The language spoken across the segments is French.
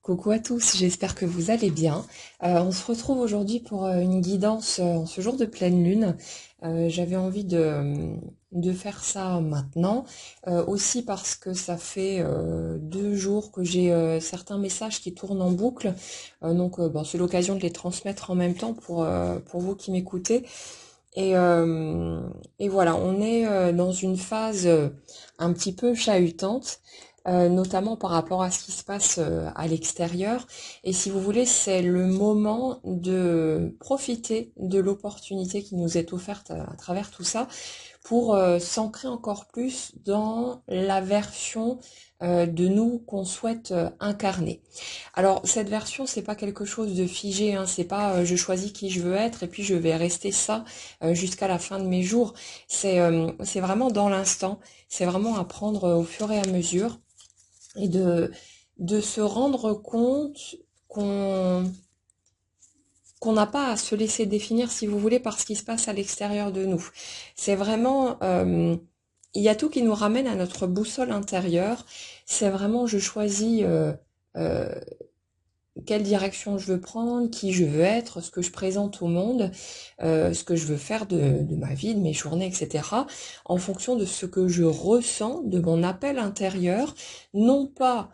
Coucou à tous, j'espère que vous allez bien. On se retrouve aujourd'hui pour une guidance en ce jour de pleine lune. J'avais envie de faire ça maintenant, aussi parce que ça fait 2 jours que j'ai certains messages qui tournent en boucle. Donc c'est l'occasion de les transmettre en même temps pour vous qui m'écoutez. Et, euh, et voilà, on est dans une phase un petit peu chahutante, notamment par rapport à ce qui se passe à l'extérieur. Et si vous voulez, c'est le moment de profiter de l'opportunité qui nous est offerte à travers tout ça pour s'ancrer encore plus dans la version de nous qu'on souhaite incarner. Alors cette version, c'est pas quelque chose de figé, hein, c'est pas je choisis qui je veux être et puis je vais rester ça jusqu'à la fin de mes jours. C'est vraiment dans l'instant, c'est vraiment à prendre au fur et à mesure et de se rendre compte qu'on qu'on n'a pas à se laisser définir, si vous voulez, par ce qui se passe à l'extérieur de nous. C'est vraiment, il y a tout qui nous ramène à notre boussole intérieure. C'est vraiment, je choisis euh, quelle direction je veux prendre, qui je veux être, ce que je présente au monde, ce que je veux faire de ma vie, de mes journées, etc., en fonction de ce que je ressens, de mon appel intérieur, non pas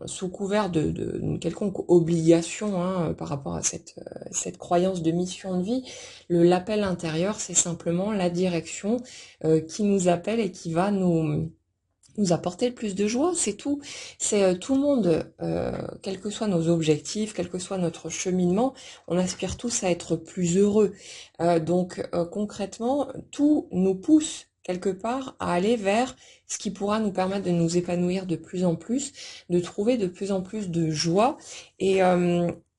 sous couvert d'une quelconque obligation par rapport à cette croyance de mission de vie. L'appel intérieur, c'est simplement la direction qui nous appelle et qui va nous apporter le plus de joie, c'est tout. C'est tout le monde, quels que soient nos objectifs, quel que soit notre cheminement, on aspire tous à être plus heureux. Donc concrètement, tout nous pousse quelque part à aller vers ce qui pourra nous permettre de nous épanouir de plus en plus, de trouver de plus en plus de joie. Et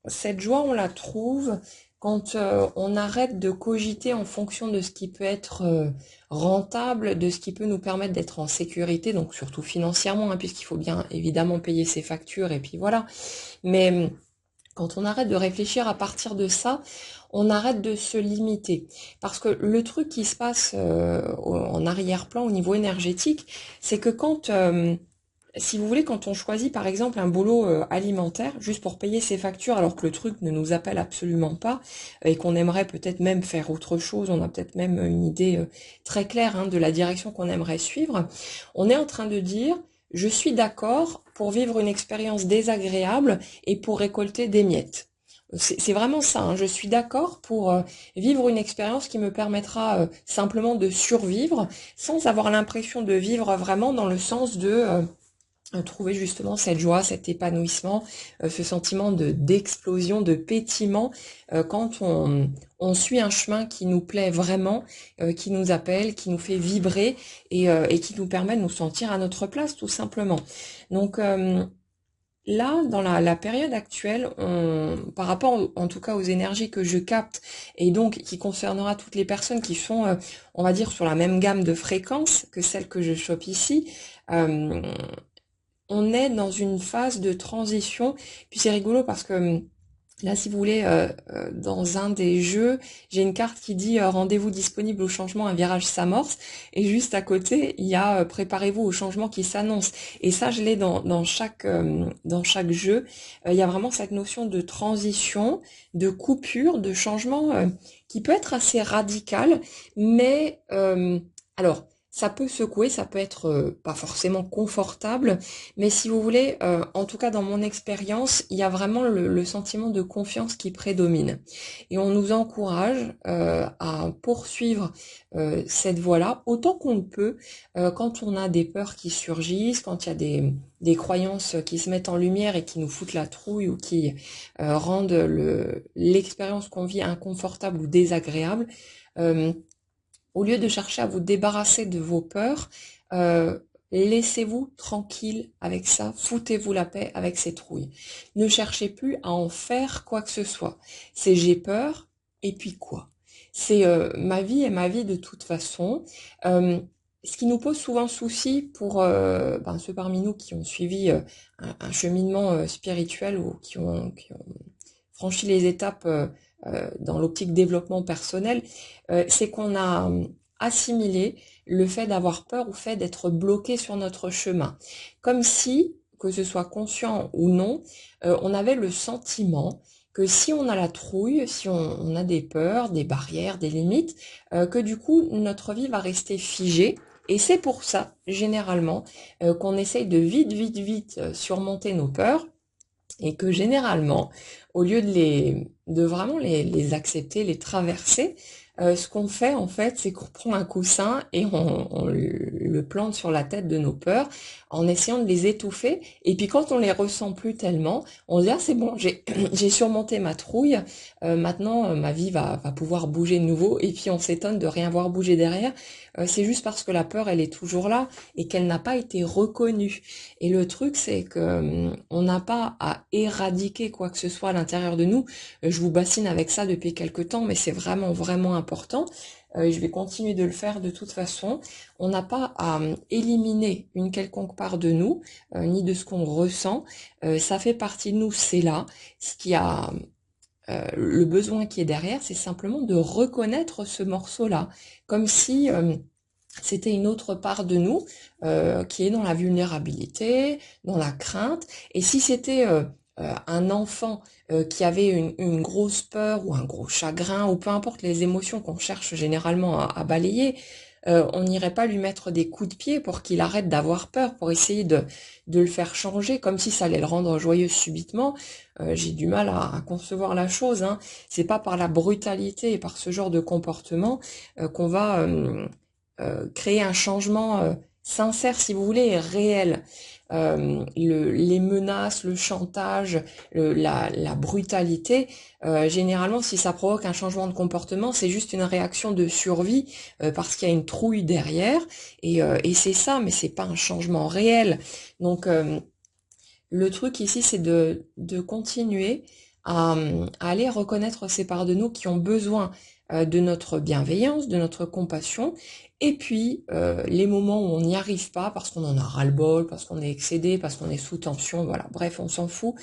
cette joie, on la trouve quand on arrête de cogiter en fonction de ce qui peut être rentable, de ce qui peut nous permettre d'être en sécurité, donc surtout financièrement, hein, puisqu'il faut bien évidemment payer ses factures, et puis voilà. Mais quand on arrête de réfléchir à partir de ça, on arrête de se limiter. Parce que le truc qui se passe en arrière-plan au niveau énergétique, c'est que si vous voulez, quand on choisit par exemple un boulot alimentaire, juste pour payer ses factures, alors que le truc ne nous appelle absolument pas, et qu'on aimerait peut-être même faire autre chose, on a peut-être même une idée très claire de la direction qu'on aimerait suivre, on est en train de dire, je suis d'accord pour vivre une expérience désagréable et pour récolter des miettes. C'est vraiment ça, hein. Je suis d'accord pour vivre une expérience qui me permettra simplement de survivre sans avoir l'impression de vivre vraiment dans le sens de trouver justement cette joie, cet épanouissement, ce sentiment de d'explosion, de pétillement quand on suit un chemin qui nous plaît vraiment, qui nous appelle, qui nous fait vibrer et qui nous permet de nous sentir à notre place tout simplement. Donc là, dans la période actuelle, par rapport en tout cas aux énergies que je capte et donc qui concernera toutes les personnes qui sont, on va dire, sur la même gamme de fréquences que celle que je chope ici, euh, on est dans une phase de transition. Puis c'est rigolo parce que là, si vous voulez, dans un des jeux, j'ai une carte qui dit rendez-vous disponible au changement, un virage s'amorce. Et juste à côté, il y a préparez-vous au changement qui s'annonce. Et ça, je l'ai dans chaque jeu. Il y a vraiment cette notion de transition, de coupure, de changement qui peut être assez radical, mais alors. Ça peut secouer, ça peut être pas forcément confortable, mais si vous voulez, en tout cas dans mon expérience, il y a vraiment le sentiment de confiance qui prédomine. Et on nous encourage à poursuivre cette voie-là autant qu'on le peut quand on a des peurs qui surgissent, quand il y a des croyances qui se mettent en lumière et qui nous foutent la trouille ou qui rendent l'expérience qu'on vit inconfortable ou désagréable. Euh, Au lieu de chercher à vous débarrasser de vos peurs, euh, laissez-vous tranquille avec ça, foutez-vous la paix avec ces trouilles. Ne cherchez plus à en faire quoi que ce soit. C'est j'ai peur, et puis quoi? C'est ma vie est ma vie de toute façon. Euh, Ce qui nous pose souvent souci pour ceux parmi nous qui ont suivi un cheminement spirituel ou qui ont franchi les étapes dans l'optique développement personnel, c'est qu'on a assimilé le fait d'avoir peur au fait d'être bloqué sur notre chemin. Comme si, que ce soit conscient ou non, on avait le sentiment que si on a la trouille, si on a des peurs, des barrières, des limites, que du coup notre vie va rester figée. Et c'est pour ça, généralement, qu'on essaye de vite surmonter nos peurs et que généralement, au lieu de vraiment les accepter, les traverser, ce qu'on fait en fait, c'est qu'on prend un coussin et on le plante sur la tête de nos peurs en essayant de les étouffer. Et puis quand on les ressent plus tellement, on se dit ah c'est bon, j'ai surmonté ma trouille. Maintenant ma vie va pouvoir bouger de nouveau. Et puis on s'étonne de rien voir bouger derrière. C'est juste parce que la peur elle est toujours là et qu'elle n'a pas été reconnue. Et le truc, c'est que on n'a pas à éradiquer quoi que ce soit à l'intérieur de nous. Je vous bassine avec ça depuis quelque temps, mais c'est vraiment important. Et je vais continuer de le faire de toute façon. On n'a pas à éliminer une quelconque part de nous, ni de ce qu'on ressent. Ça fait partie de nous, c'est là. Ce qui a le besoin qui est derrière, c'est simplement de reconnaître ce morceau-là, comme si c'était une autre part de nous qui est dans la vulnérabilité, dans la crainte. Et si c'était un enfant qui avait une grosse peur ou un gros chagrin, ou peu importe les émotions qu'on cherche généralement à balayer, on n'irait pas lui mettre des coups de pied pour qu'il arrête d'avoir peur, pour essayer de le faire changer, comme si ça allait le rendre joyeux subitement. J'ai du mal à concevoir la chose, hein. C'est pas par la brutalité et par ce genre de comportement qu'on va créer un changement sincère, si vous voulez, et réel. Les menaces, le chantage, la brutalité, généralement, si ça provoque un changement de comportement, c'est juste une réaction de survie parce qu'il y a une trouille derrière, et c'est ça, mais c'est pas un changement réel. Donc, le truc ici, c'est de continuer à aller reconnaître ces parts de nous qui ont besoin de notre bienveillance, de notre compassion, et puis les moments où on n'y arrive pas parce qu'on en a ras-le-bol, parce qu'on est excédé, parce qu'on est sous tension, voilà, bref, on s'en fout.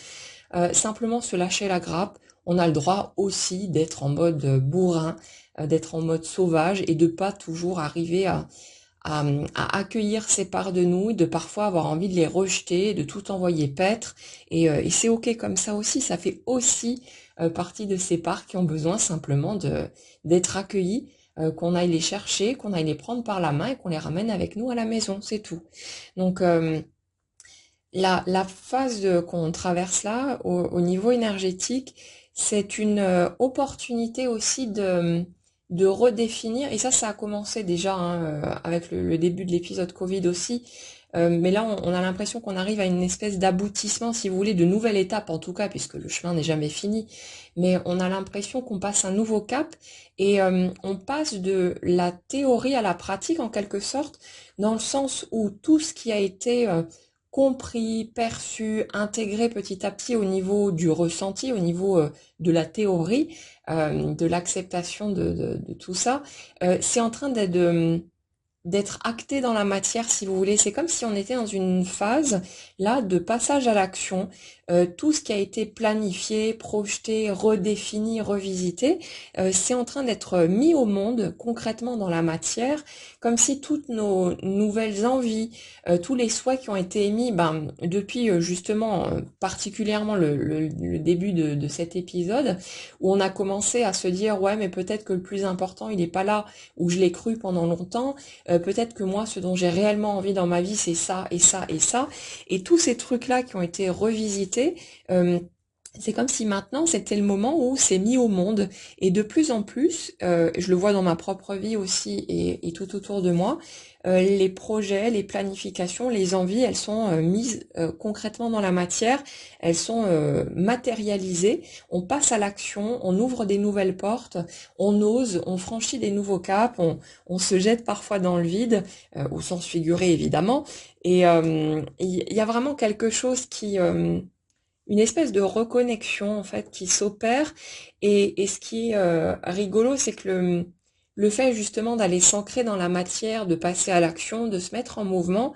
Simplement se lâcher la grappe. On a le droit aussi d'être en mode bourrin, d'être en mode sauvage et de pas toujours arriver à accueillir ces parts de nous, de parfois avoir envie de les rejeter, de tout envoyer paître. Et c'est ok comme ça aussi, ça fait aussi partie de ces parts qui ont besoin simplement d'être accueillies, qu'on aille les chercher, qu'on aille les prendre par la main et qu'on les ramène avec nous à la maison, c'est tout. Donc la phase qu'on traverse là, au niveau énergétique, c'est une opportunité aussi de redéfinir, et ça a commencé déjà hein, avec le début de l'épisode Covid aussi, mais là on a l'impression qu'on arrive à une espèce d'aboutissement, si vous voulez, de nouvelle étape en tout cas, puisque le chemin n'est jamais fini, mais on a l'impression qu'on passe un nouveau cap, et on passe de la théorie à la pratique en quelque sorte, dans le sens où tout ce qui a été compris, perçu, intégré petit à petit au niveau du ressenti, au niveau de la théorie, de l'acceptation de tout ça, c'est en train d'être acté dans la matière, si vous voulez. C'est comme si on était dans une phase, là, de passage à l'action. Tout ce qui a été planifié, projeté, redéfini, revisité, c'est en train d'être mis au monde, concrètement dans la matière, comme si toutes nos nouvelles envies, tous les souhaits qui ont été émis, depuis justement, particulièrement le début de cet épisode, où on a commencé à se dire, ouais, mais peut-être que le plus important, il n'est pas là, où je l'ai cru pendant longtemps, peut-être que moi, ce dont j'ai réellement envie dans ma vie, c'est ça et ça et ça. Et tous ces trucs-là qui ont été revisités, c'est comme si maintenant, c'était le moment où c'est mis au monde. Et de plus en plus, je le vois dans ma propre vie aussi et tout autour de moi, les projets, les planifications, les envies, elles sont mises concrètement dans la matière, elles sont matérialisées, on passe à l'action, on ouvre des nouvelles portes, on ose, on franchit des nouveaux caps, on se jette parfois dans le vide, au sens figuré évidemment, et il y a vraiment quelque chose qui... une espèce de reconnexion en fait qui s'opère, et ce qui est rigolo, c'est que le fait justement d'aller s'ancrer dans la matière, de passer à l'action, de se mettre en mouvement,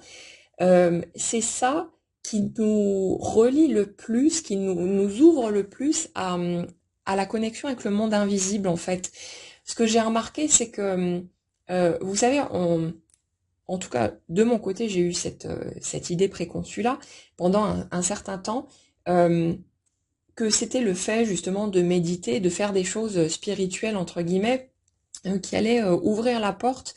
c'est ça qui nous relie le plus, qui nous ouvre le plus à la connexion avec le monde invisible en fait. Ce que j'ai remarqué, c'est que vous savez, en tout cas de mon côté, j'ai eu cette idée préconçue-là pendant un certain temps, que c'était le fait justement de méditer, de faire des choses spirituelles, entre guillemets, qui allait ouvrir la porte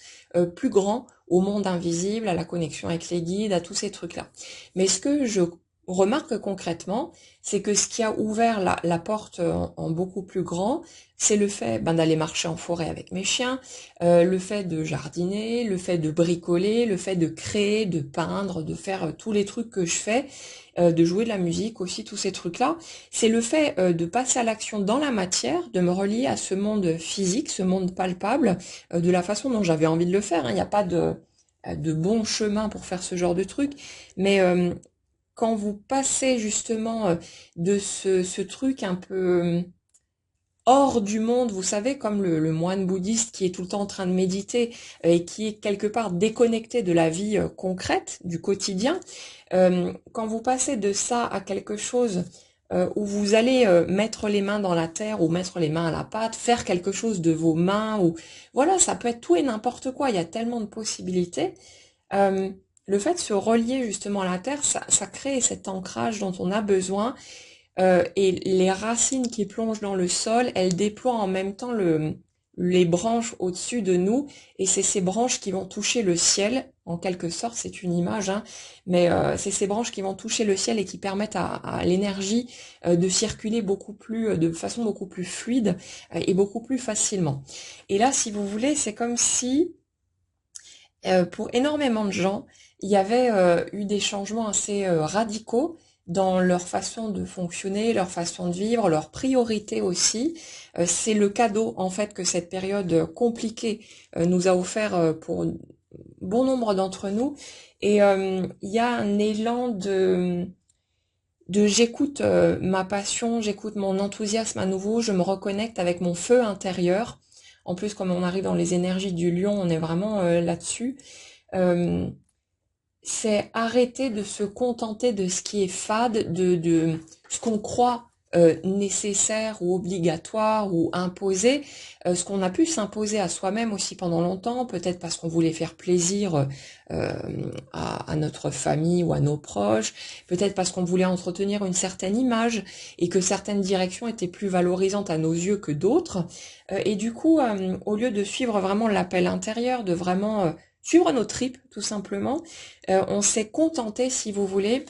plus grand au monde invisible, à la connexion avec les guides, à tous ces trucs-là. Mais ce que je remarque concrètement, c'est que ce qui a ouvert la porte en beaucoup plus grand, c'est le fait d'aller marcher en forêt avec mes chiens, le fait de jardiner, le fait de bricoler, le fait de créer, de peindre, de faire tous les trucs que je fais, de jouer de la musique aussi, tous ces trucs-là. C'est le fait de passer à l'action dans la matière, de me relier à ce monde physique, ce monde palpable, de la façon dont j'avais envie de le faire, hein. Il n'y a pas de bon chemin pour faire ce genre de truc, mais quand vous passez justement de ce truc un peu hors du monde, vous savez, comme le moine bouddhiste qui est tout le temps en train de méditer et qui est quelque part déconnecté de la vie concrète, du quotidien, quand vous passez de ça à quelque chose où vous allez mettre les mains dans la terre ou mettre les mains à la pâte, faire quelque chose de vos mains, ou voilà, ça peut être tout et n'importe quoi, il y a tellement de possibilités. Euh, le fait de se relier justement à la terre, ça crée cet ancrage dont on a besoin, et les racines qui plongent dans le sol, elles déploient en même temps les branches au-dessus de nous, et c'est ces branches qui vont toucher le ciel, en quelque sorte, c'est une image, hein, mais c'est ces branches qui vont toucher le ciel et qui permettent à l'énergie de circuler de façon beaucoup plus fluide et beaucoup plus facilement. Et là, si vous voulez, c'est comme si, pour énormément de gens, il y avait eu des changements assez radicaux dans leur façon de fonctionner, leur façon de vivre, leurs priorités aussi. C'est le cadeau en fait que cette période compliquée nous a offert pour bon nombre d'entre nous. Et il y a un élan de j'écoute ma passion, j'écoute mon enthousiasme à nouveau, je me reconnecte avec mon feu intérieur. En plus, comme on arrive dans les énergies du lion, on est vraiment là-dessus. Euh, c'est arrêter de se contenter de ce qui est fade, de ce qu'on croit nécessaire ou obligatoire ou imposé, ce qu'on a pu s'imposer à soi-même aussi pendant longtemps, peut-être parce qu'on voulait faire plaisir à notre famille ou à nos proches, peut-être parce qu'on voulait entretenir une certaine image et que certaines directions étaient plus valorisantes à nos yeux que d'autres. Et du coup, au lieu de suivre vraiment l'appel intérieur, de vraiment suivre nos tripes, tout simplement, on s'est contenté, si vous voulez,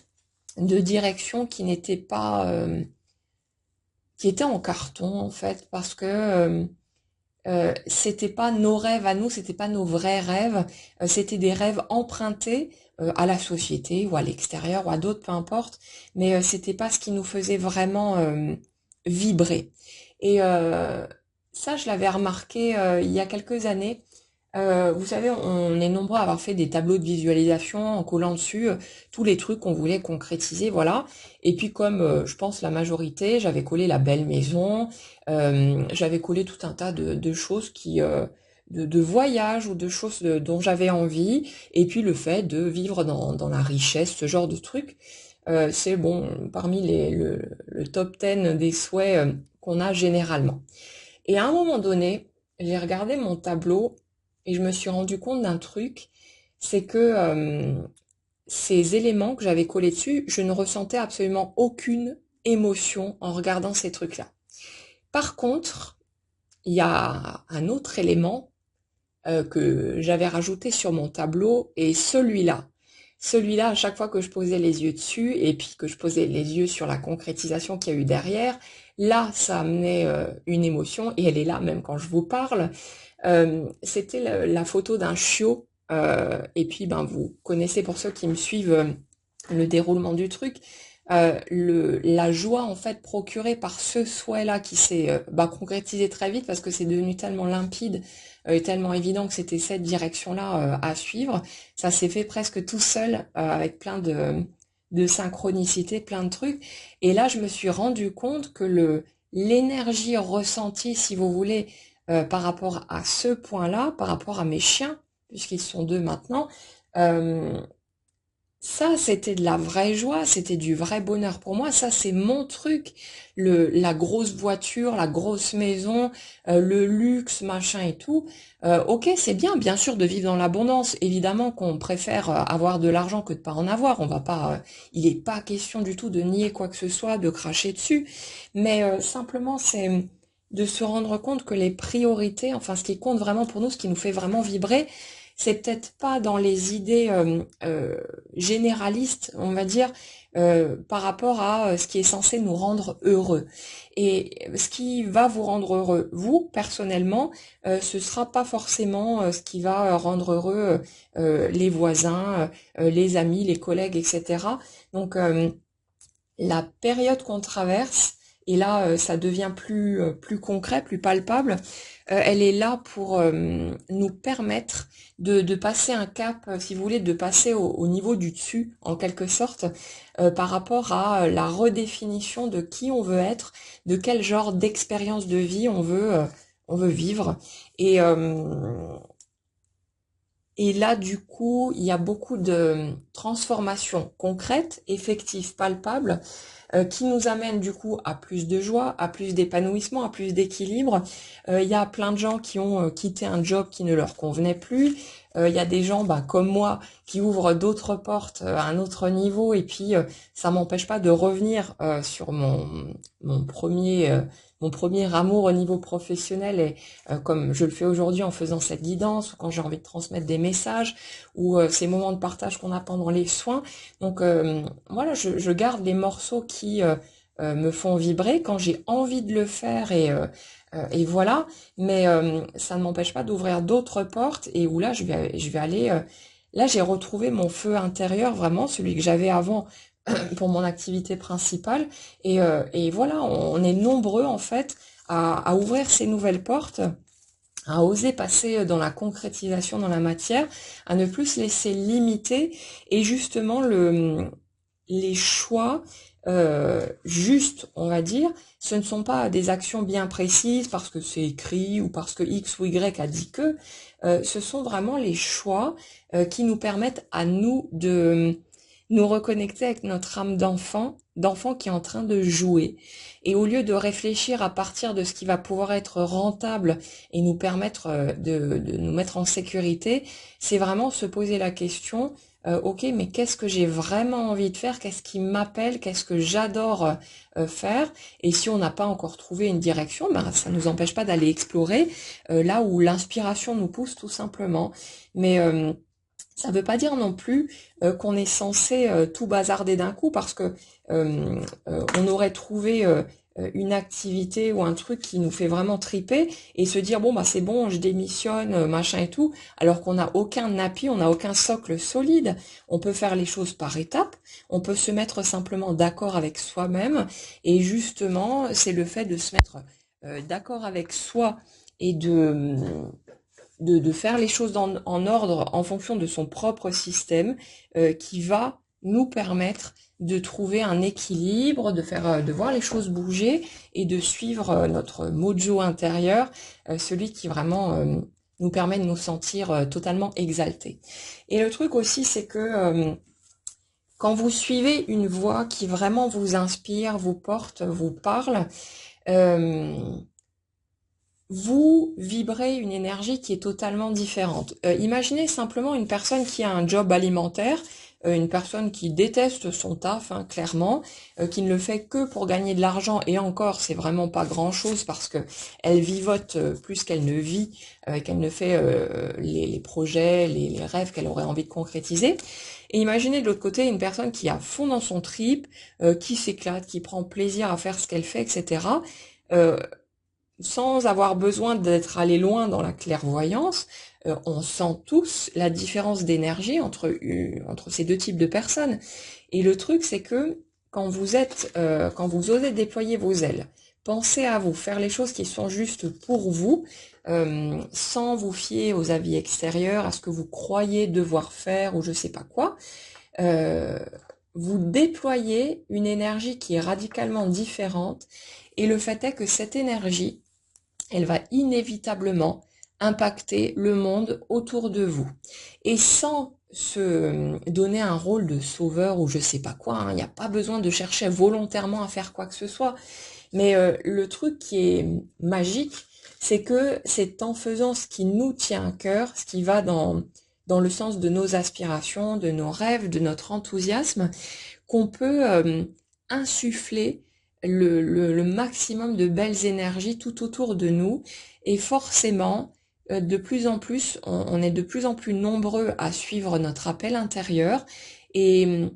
de directions qui n'étaient pas, qui étaient en carton en fait, parce que c'était pas nos rêves à nous, c'était pas nos vrais rêves, c'était des rêves empruntés à la société ou à l'extérieur ou à d'autres, peu importe, mais c'était pas ce qui nous faisait vraiment vibrer. Et ça, je l'avais remarqué il y a quelques années. Vous savez, on est nombreux à avoir fait des tableaux de visualisation en collant dessus tous les trucs qu'on voulait concrétiser, voilà. Et puis comme je pense la majorité, j'avais collé la belle maison, j'avais collé tout un tas de choses de voyages ou de choses dont j'avais envie, et puis le fait de vivre dans la richesse, ce genre de trucs. C'est bon, parmi le top 10 des souhaits qu'on a généralement. Et à un moment donné, j'ai regardé mon tableau et je me suis rendu compte d'un truc, c'est que ces éléments que j'avais collés dessus, je ne ressentais absolument aucune émotion en regardant ces trucs-là. Par contre, il y a un autre élément que j'avais rajouté sur mon tableau, et celui-là, à chaque fois que je posais les yeux dessus, et puis que je posais les yeux sur la concrétisation qu'il y a eu derrière, là, ça amenait une émotion, et elle est là même quand je vous parle. C'était la photo d'un chiot, et puis vous connaissez, pour ceux qui me suivent, le déroulement du truc, la joie en fait procurée par ce souhait-là qui s'est concrétisé très vite parce que c'est devenu tellement limpide et tellement évident que c'était cette direction-là à suivre. Ça s'est fait presque tout seul avec plein de synchronicité, plein de trucs. Et là, je me suis rendu compte que l'énergie ressentie, si vous voulez, par rapport à ce point-là, par rapport à mes chiens, puisqu'ils sont deux maintenant, euh, Ça, c'était de la vraie joie, c'était du vrai bonheur pour moi. Ça, c'est mon truc. La grosse voiture, la grosse maison, le luxe, machin et tout. Ok, c'est bien, bien sûr, de vivre dans l'abondance. Évidemment qu'on préfère avoir de l'argent que de pas en avoir. On va pas, il est pas question du tout de nier quoi que ce soit, de cracher dessus. Mais simplement, c'est de se rendre compte que les priorités, enfin, ce qui compte vraiment pour nous, ce qui nous fait vraiment vibrer, c'est peut-être pas dans les idées généraliste, on va dire, par rapport à ce qui est censé nous rendre heureux. Et ce qui va vous rendre heureux, vous, personnellement, ce sera pas forcément ce qui va rendre heureux les voisins, les amis, les collègues, etc. Donc, la période qu'on traverse, et là ça devient plus concret, plus palpable, elle est là pour nous permettre de passer un cap, si vous voulez, de passer au niveau du dessus, en quelque sorte, par rapport à la redéfinition de qui on veut être, de quel genre d'expérience de vie on veut vivre. Et, et là, du coup, il y a beaucoup de transformations concrètes, effectives, palpables, qui nous amènent du coup à plus de joie, à plus d'épanouissement, à plus d'équilibre. Il y a plein de gens qui ont quitté un job qui ne leur convenait plus. Il y a des gens bah, comme moi qui ouvrent d'autres portes à un autre niveau et puis ça m'empêche pas de revenir sur mon premier amour au niveau professionnel et comme je le fais aujourd'hui en faisant cette guidance ou quand j'ai envie de transmettre des messages ou ces moments de partage qu'on a pendant les soins. Donc voilà, je garde les morceaux qui me font vibrer quand j'ai envie de le faire et voilà. Mais ça ne m'empêche pas d'ouvrir d'autres portes et où là je vais aller. Là j'ai retrouvé mon feu intérieur vraiment, celui que j'avais avant pour mon activité principale. Et voilà, on est nombreux en fait à ouvrir ces nouvelles portes, à oser passer dans la concrétisation dans la matière, à ne plus se laisser limiter et justement les choix justes, on va dire, ce ne sont pas des actions bien précises parce que c'est écrit ou parce que X ou Y a dit que, ce sont vraiment les choix qui nous permettent à nous de nous reconnecter avec notre âme d'enfant qui est en train de jouer. Et au lieu de réfléchir à partir de ce qui va pouvoir être rentable et nous permettre de nous mettre en sécurité, c'est vraiment se poser la question, ok, mais qu'est-ce que j'ai vraiment envie de faire? Qu'est-ce qui m'appelle? Qu'est-ce que j'adore faire? Et si on n'a pas encore trouvé une direction, ben, ça ne nous empêche pas d'aller explorer là où l'inspiration nous pousse tout simplement. Mais ça ne veut pas dire non plus qu'on est censé tout bazarder d'un coup parce que on aurait trouvé une activité ou un truc qui nous fait vraiment triper et se dire bon bah c'est bon, je démissionne, machin et tout, alors qu'on n'a aucun appui, on n'a aucun socle solide. On peut faire les choses par étapes, on peut se mettre simplement d'accord avec soi-même et justement c'est le fait de se mettre d'accord avec soi et de faire les choses en ordre en fonction de son propre système qui va nous permettre de trouver un équilibre, de faire, de voir les choses bouger et de suivre notre mojo intérieur, celui qui vraiment nous permet de nous sentir totalement exaltés. Et le truc aussi, c'est que quand vous suivez une voie qui vraiment vous inspire, vous porte, vous parle, euh, vous vibrez une énergie qui est totalement différente. Imaginez simplement une personne qui a un job alimentaire, une personne qui déteste son taf, hein, clairement, qui ne le fait que pour gagner de l'argent, et encore, c'est vraiment pas grand-chose parce que elle vivote plus qu'elle ne vit, qu'elle ne fait les projets, les rêves qu'elle aurait envie de concrétiser. Et imaginez de l'autre côté une personne qui est à fond dans son trip, qui s'éclate, qui prend plaisir à faire ce qu'elle fait, etc. Euh, Sans avoir besoin d'être allé loin dans la clairvoyance, on sent tous la différence d'énergie entre ces deux types de personnes. Et le truc, c'est que quand vous osez déployer vos ailes, pensez à vous, faire les choses qui sont justes pour vous, sans vous fier aux avis extérieurs, à ce que vous croyez devoir faire ou je sais pas quoi, euh, vous déployez une énergie qui est radicalement différente. Et le fait est que cette énergie, elle va inévitablement impacter le monde autour de vous. Et sans se donner un rôle de sauveur ou je sais pas quoi, hein. Il n'y a pas besoin de chercher volontairement à faire quoi que ce soit. Mais le truc qui est magique, c'est que c'est en faisant ce qui nous tient à cœur, ce qui va dans le sens de nos aspirations, de nos rêves, de notre enthousiasme, qu'on peut insuffler le maximum de belles énergies tout autour de nous. Et forcément, de plus en plus, on est de plus en plus nombreux à suivre notre appel intérieur. Et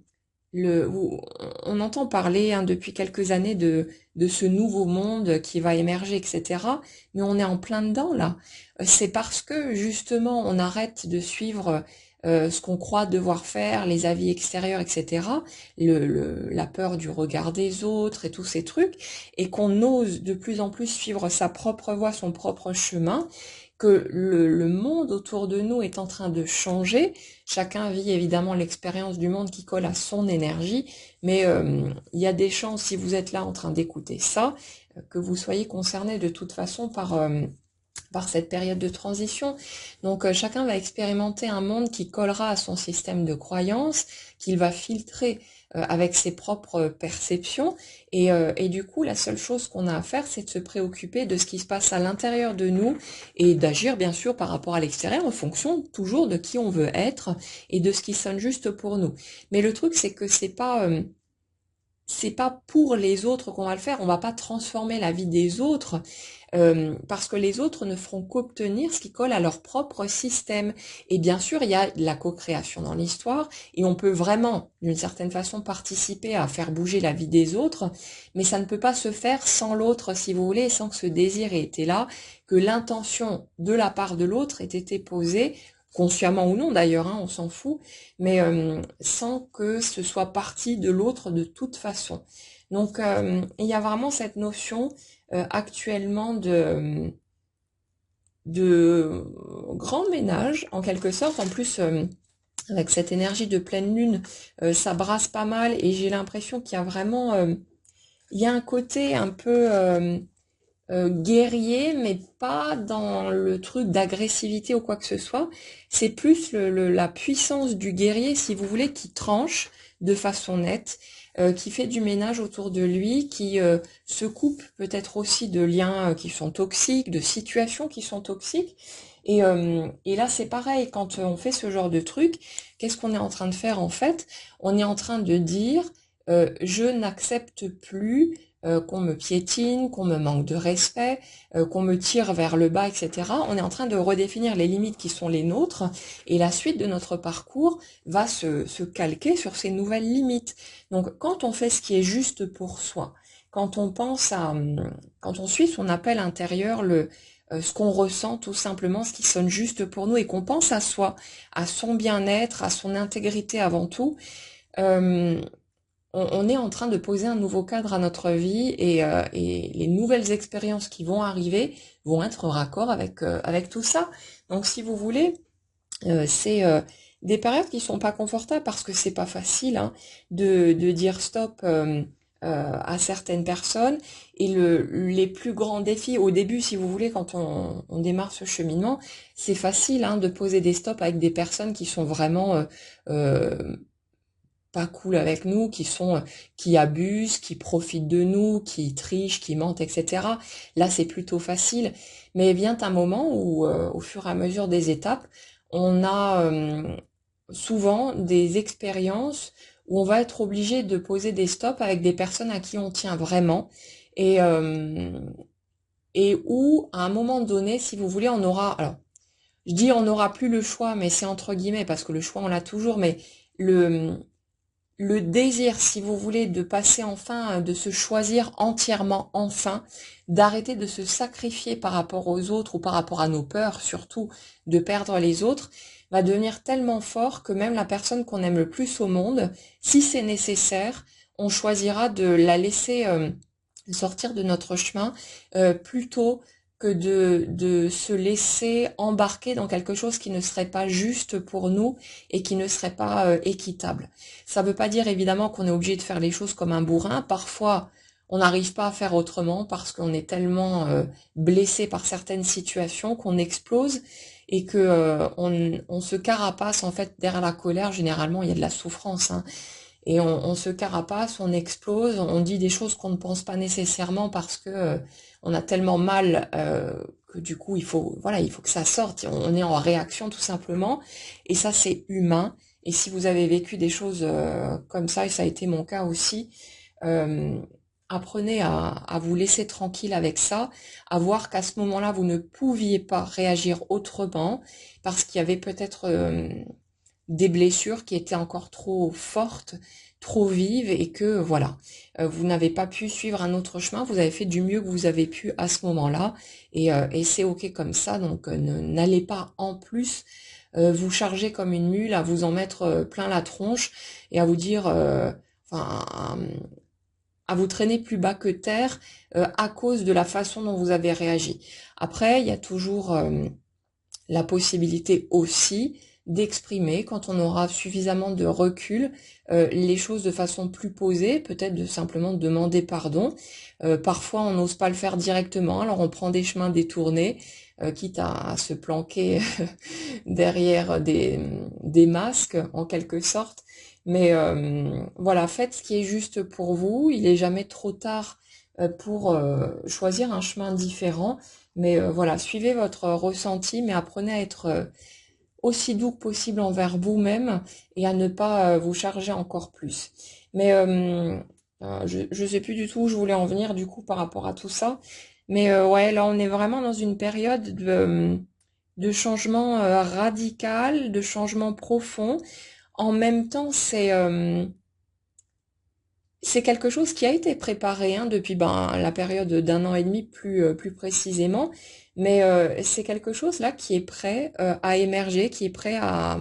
on entend parler hein, depuis quelques années de ce nouveau monde qui va émerger, etc. Mais on est en plein dedans là. C'est parce que justement on arrête de suivre ce qu'on croit devoir faire, les avis extérieurs, etc. La peur du regard des autres et tous ces trucs, et qu'on ose de plus en plus suivre sa propre voie, son propre chemin, que le monde autour de nous est en train de changer. Chacun vit évidemment l'expérience du monde qui colle à son énergie, mais il y a des chances, si vous êtes là en train d'écouter ça, que vous soyez concerné de toute façon par cette période de transition. Donc chacun va expérimenter un monde qui collera à son système de croyance, qu'il va filtrer avec ses propres perceptions. Et du coup, la seule chose qu'on a à faire, c'est de se préoccuper de ce qui se passe à l'intérieur de nous et d'agir bien sûr par rapport à l'extérieur en fonction toujours de qui on veut être et de ce qui sonne juste pour nous. Mais le truc, c'est que c'est pas pour les autres qu'on va le faire, on va pas transformer la vie des autres, parce que les autres ne feront qu'obtenir ce qui colle à leur propre système. Et bien sûr, il y a la co-création dans l'histoire, et on peut vraiment, d'une certaine façon, participer à faire bouger la vie des autres, mais ça ne peut pas se faire sans l'autre, si vous voulez, sans que ce désir ait été là, que l'intention de la part de l'autre ait été posée, consciemment ou non d'ailleurs, hein, on s'en fout, mais sans que ce soit parti de l'autre de toute façon. Donc il y a vraiment cette notion actuellement de grand ménage, en quelque sorte. En plus, avec cette énergie de pleine lune, ça brasse pas mal et j'ai l'impression qu'il y a vraiment... il y a un côté un peu... guerrier, mais pas dans le truc d'agressivité ou quoi que ce soit. C'est plus la puissance du guerrier, si vous voulez, qui tranche de façon nette, qui fait du ménage autour de lui, qui se coupe peut-être aussi de liens qui sont toxiques, de situations qui sont toxiques. Et là, c'est pareil, quand on fait ce genre de truc, qu'est-ce qu'on est en train de faire en fait? On est en train de dire, je n'accepte plus qu'on me piétine, qu'on me manque de respect, qu'on me tire vers le bas, etc. On est en train de redéfinir les limites qui sont les nôtres et la suite de notre parcours va se calquer sur ces nouvelles limites. Donc quand on fait ce qui est juste pour soi, quand on pense quand on suit son appel intérieur, ce qu'on ressent tout simplement, ce qui sonne juste pour nous et qu'on pense à soi, à son bien-être, à son intégrité avant tout, euh, on est en train de poser un nouveau cadre à notre vie et les nouvelles expériences qui vont arriver vont être en raccord avec tout ça. Donc si vous voulez, c'est des périodes qui sont pas confortables parce que c'est pas facile hein, de dire stop à certaines personnes. Et les plus grands défis au début, si vous voulez, quand on démarre ce cheminement, c'est facile hein, de poser des stops avec des personnes qui sont vraiment pas cool avec nous, qui abusent, qui profitent de nous, qui trichent, qui mentent, etc. Là, c'est plutôt facile. Mais vient un moment où, au fur et à mesure des étapes, on a souvent des expériences où on va être obligé de poser des stops avec des personnes à qui on tient vraiment et où, à un moment donné, si vous voulez, on aura, alors, je dis on n'aura plus le choix, mais c'est entre guillemets parce que le choix on l'a toujours, mais le le désir, si vous voulez, de passer enfin, de se choisir entièrement enfin, d'arrêter de se sacrifier par rapport aux autres ou par rapport à nos peurs, surtout de perdre les autres, va devenir tellement fort que même la personne qu'on aime le plus au monde, si c'est nécessaire, on choisira de la laisser sortir de notre chemin plutôt que de se laisser embarquer dans quelque chose qui ne serait pas juste pour nous et qui ne serait pas équitable. Ça ne veut pas dire évidemment qu'on est obligé de faire les choses comme un bourrin. Parfois, on n'arrive pas à faire autrement parce qu'on est tellement blessé par certaines situations qu'on explose. et que on se carapace en fait derrière la colère. Généralement, il y a de la souffrance, hein, et on se carapace, on explose, on dit des choses qu'on ne pense pas nécessairement parce que on a tellement mal que du coup voilà, il faut que ça sorte. On est en réaction tout simplement, et ça c'est humain. Et si vous avez vécu des choses comme ça, et ça a été mon cas aussi, euh, apprenez à vous laisser tranquille avec ça, à voir qu'à ce moment-là, vous ne pouviez pas réagir autrement parce qu'il y avait peut-être des blessures qui étaient encore trop fortes, trop vives, et que voilà, vous n'avez pas pu suivre un autre chemin, vous avez fait du mieux que vous avez pu à ce moment-là, et c'est ok comme ça. Donc n'allez pas en plus vous charger comme une mule, à vous en mettre plein la tronche et à vous dire, enfin, à vous traîner plus bas que terre à cause de la façon dont vous avez réagi. Après, il y a toujours la possibilité aussi d'exprimer, quand on aura suffisamment de recul, les choses de façon plus posée, peut-être de simplement demander pardon. Parfois, on n'ose pas le faire directement, alors on prend des chemins détournés, quitte à se planquer derrière des masques, en quelque sorte. Mais voilà, faites ce qui est juste pour vous. Il est jamais trop tard pour choisir un chemin différent. Mais voilà, suivez votre ressenti, mais apprenez à être aussi doux que possible envers vous-même et à ne pas vous charger encore plus. Mais je sais plus du tout où je voulais en venir du coup par rapport à tout ça. Mais ouais, là on est vraiment dans une période de changement radical, de changement profond. En même temps, c'est quelque chose qui a été préparé, hein, depuis la période d'un an et demi plus précisément, mais c'est quelque chose là qui est prêt à émerger, qui est prêt à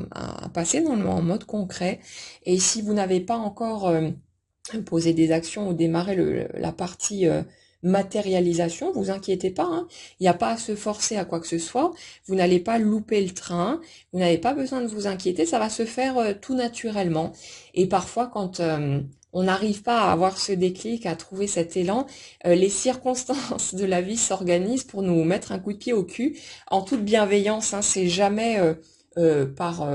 passer en mode concret. Et si vous n'avez pas encore posé des actions ou démarré la partie matérialisation, vous inquiétez pas, hein, il n'y a pas à se forcer à quoi que ce soit, vous n'allez pas louper le train, vous n'avez pas besoin de vous inquiéter, ça va se faire tout naturellement. Et parfois quand on n'arrive pas à avoir ce déclic, à trouver cet élan, les circonstances de la vie s'organisent pour nous mettre un coup de pied au cul, en toute bienveillance, hein, c'est jamais par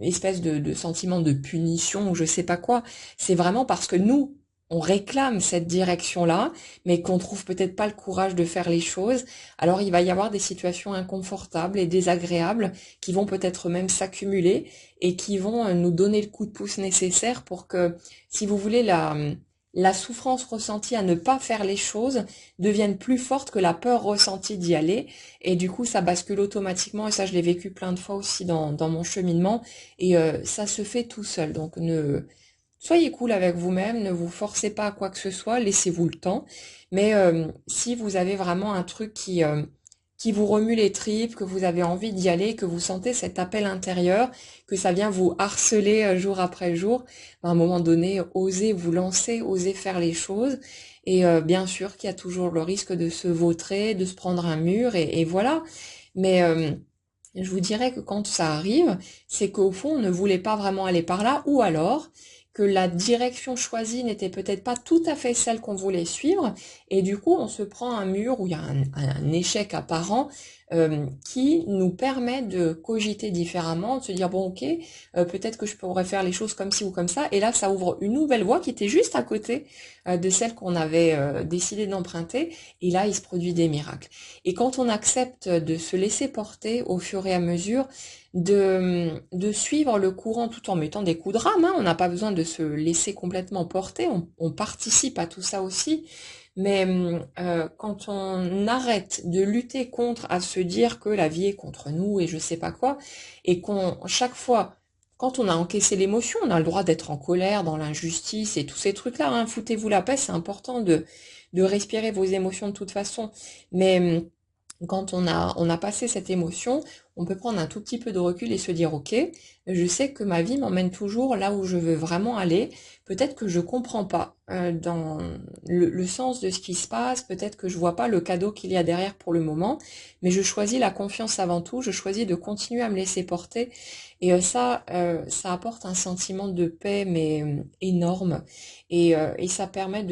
espèce de sentiment de punition ou je sais pas quoi, c'est vraiment parce que nous, on réclame cette direction-là, mais qu'on trouve peut-être pas le courage de faire les choses. Alors il va y avoir des situations inconfortables et désagréables qui vont peut-être même s'accumuler et qui vont nous donner le coup de pouce nécessaire pour que, si vous voulez, la souffrance ressentie à ne pas faire les choses devienne plus forte que la peur ressentie d'y aller. Et du coup, ça bascule automatiquement. Et ça, je l'ai vécu plein de fois aussi dans mon cheminement. Et ça se fait tout seul. Donc, soyez cool avec vous-même. Ne vous forcez pas à quoi que ce soit. Laissez-vous le temps. Mais si vous avez vraiment un truc qui vous remue les tripes, que vous avez envie d'y aller, que vous sentez cet appel intérieur, que ça vient vous harceler jour après jour, à un moment donné, osez vous lancer, osez faire les choses. Et bien sûr qu'il y a toujours le risque de se vautrer, de se prendre un mur, et voilà. Mais je vous dirais que quand ça arrive, c'est qu'au fond, on ne voulait pas vraiment aller par là, ou alors que la direction choisie n'était peut-être pas tout à fait celle qu'on voulait suivre, et du coup, on se prend un mur où il y a un échec apparent qui nous permet de cogiter différemment, de se dire, bon, ok, peut-être que je pourrais faire les choses comme ci ou comme ça, et là, ça ouvre une nouvelle voie qui était juste à côté de celle qu'on avait décidé d'emprunter, et là, il se produit des miracles. Et quand on accepte de se laisser porter au fur et à mesure, de suivre le courant tout en mettant des coups de rame, hein, on n'a pas besoin de se laisser complètement porter, on participe à tout ça aussi, mais quand on arrête de lutter contre, à se dire que la vie est contre nous et je sais pas quoi, et chaque fois, quand on a encaissé l'émotion, on a le droit d'être en colère, dans l'injustice et tous ces trucs-là, hein, foutez-vous la paix, c'est important de respirer vos émotions de toute façon, mais quand on a passé cette émotion, on peut prendre un tout petit peu de recul et se dire, ok, je sais que ma vie m'emmène toujours là où je veux vraiment aller. Peut-être que je comprends pas dans le sens de ce qui se passe. Peut-être que je vois pas le cadeau qu'il y a derrière pour le moment. Mais je choisis la confiance avant tout. Je choisis de continuer à me laisser porter. Et ça apporte un sentiment de paix, mais énorme. Et ça permet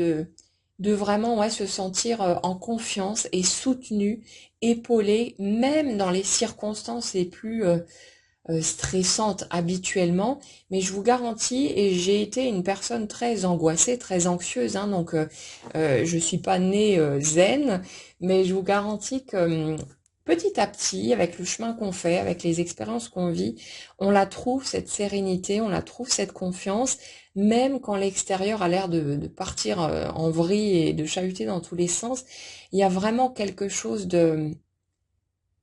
de vraiment ouais, se sentir en confiance et soutenu, épaulé, même dans les circonstances les plus stressante habituellement, mais je vous garantis, et j'ai été une personne très angoissée, très anxieuse, hein, donc je suis pas née zen, mais je vous garantis que petit à petit, avec le chemin qu'on fait, avec les expériences qu'on vit, on la trouve cette sérénité, on la trouve cette confiance, même quand l'extérieur a l'air de partir en vrille et de chahuter dans tous les sens, il y a vraiment quelque chose de